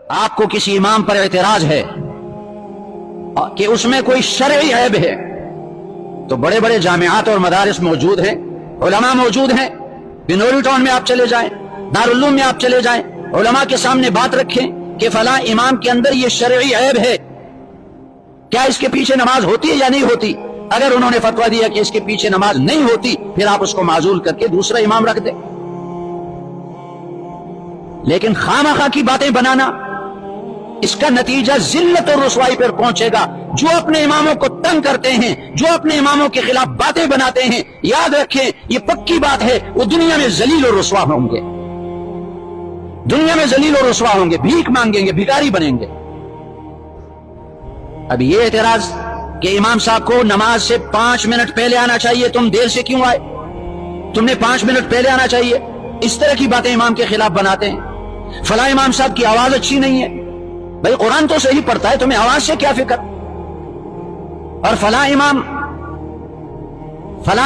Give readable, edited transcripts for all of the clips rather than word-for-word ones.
آپ کو کسی امام پر اعتراض ہے کہ اس میں کوئی شرعی عیب ہے، تو بڑے بڑے جامعات اور مدارس موجود ہیں، علماء موجود ہیں، بنوری ٹاؤن میں آپ چلے جائیں، دارالعلوم میں آپ چلے جائیں، علماء کے سامنے بات رکھیں کہ فلاں امام کے اندر یہ شرعی عیب ہے، کیا اس کے پیچھے نماز ہوتی ہے یا نہیں ہوتی؟ اگر انہوں نے فتویٰ دیا کہ اس کے پیچھے نماز نہیں ہوتی، پھر آپ اس کو معزول کر کے دوسرا امام رکھ دیں۔ لیکن خواہ کی باتیں بنانا، اس کا نتیجہ ذلت اور رسوائی پر پہنچے گا۔ جو اپنے اماموں کو تنگ کرتے ہیں، جو اپنے اماموں کے خلاف باتیں بناتے ہیں، یاد رکھیں یہ پکی بات ہے، وہ دنیا میں ذلیل اور رسوا ہوں گے، دنیا میں ذلیل اور رسوا ہوں گے، بھیک مانگیں گے، بھکاری بنیں گے۔ اب یہ اعتراض کہ امام صاحب کو نماز سے 5 منٹ پہلے آنا چاہیے، تم دیر سے کیوں آئے؟ تم نے 5 منٹ پہلے آنا چاہیے، اس طرح کی باتیں امام کے خلاف بناتے ہیں۔ فلاں امام صاحب کی آواز اچھی نہیں ہے، بھئی قرآن تو صحیح پڑھتا ہے، تمہیں آواز سے کیا فکر؟ اور فلاں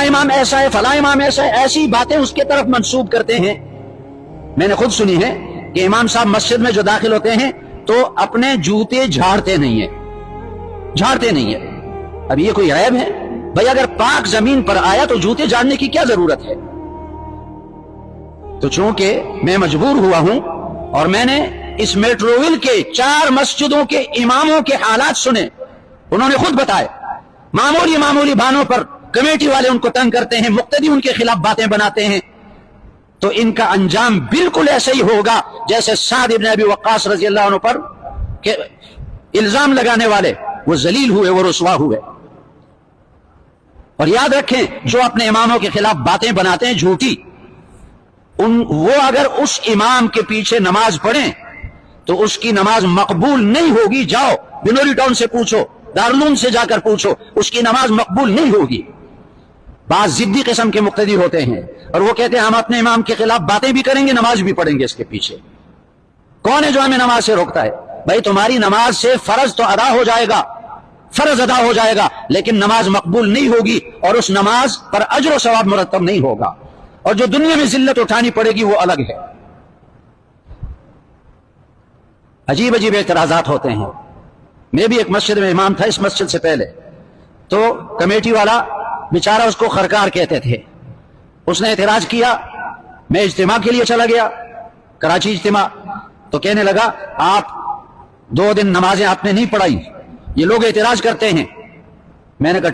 امام ایسا ہے، فلاں امام ایسا ہے، ایسی باتیں اس کے طرف منسوب کرتے ہیں۔ میں نے خود سنی ہے کہ امام صاحب مسجد میں جو داخل ہوتے ہیں تو اپنے جوتے جھاڑتے نہیں ہیں، اب یہ کوئی عیب ہے؟ بھئی اگر پاک زمین پر آیا تو جوتے جھاڑنے کی کیا ضرورت ہے؟ تو چونکہ میں مجبور ہوا ہوں اور میں نے اس میٹروول کے 4 مسجدوں کے اماموں کے حالات سنے، انہوں نے خود بتائے معمولی بانوں پر کمیٹی والے ان کو تنگ کرتے ہیں، مقتدی ان کے خلاف باتیں بناتے ہیں، تو ان کا انجام بالکل ایسا ہی ہوگا جیسے سعد ابن ابی وقاص رضی اللہ عنہ پر کہ الزام لگانے والے وہ ذلیل ہوئے، وہ رسوا ہوئے۔ اور یاد رکھیں جو اپنے اماموں کے خلاف باتیں بناتے ہیں جھوٹی، وہ اگر اس امام کے پیچھے نماز پڑھیں تو اس کی نماز مقبول نہیں ہوگی۔ جاؤ بنوری ٹاؤن سے پوچھو، دارالعلوم سے جا کر پوچھو، اس کی نماز مقبول نہیں ہوگی۔ بعض ضدی قسم کے مقتدی ہوتے ہیں اور وہ کہتے ہیں ہم اپنے امام کے خلاف باتیں بھی کریں گے، نماز بھی پڑھیں گے اس کے پیچھے۔ کون ہے جو ہمیں نماز سے روکتا ہے؟ بھائی تمہاری نماز سے فرض تو ادا ہو جائے گا، فرض ادا ہو جائے گا، لیکن نماز مقبول نہیں ہوگی اور اس نماز پر اجر و ثواب مرتب نہیں ہوگا، اور جو دنیا میں ذلت اٹھانی پڑے گی وہ الگ ہے۔ عجیب عجیب اعتراضات ہوتے ہیں۔ میں بھی ایک مسجد میں امام تھا، اس مسجد سے پہلے، تو کمیٹی والا بیچارہ اس کو خرکار کہتے تھے، اس نے اعتراض کیا، میں اجتماع کے لیے چلا گیا، کراچی اجتماع، تو کہنے لگا آپ 2 دن نمازیں آپ نے نہیں پڑھائی، یہ لوگ اعتراض کرتے ہیں۔ میں نے کہا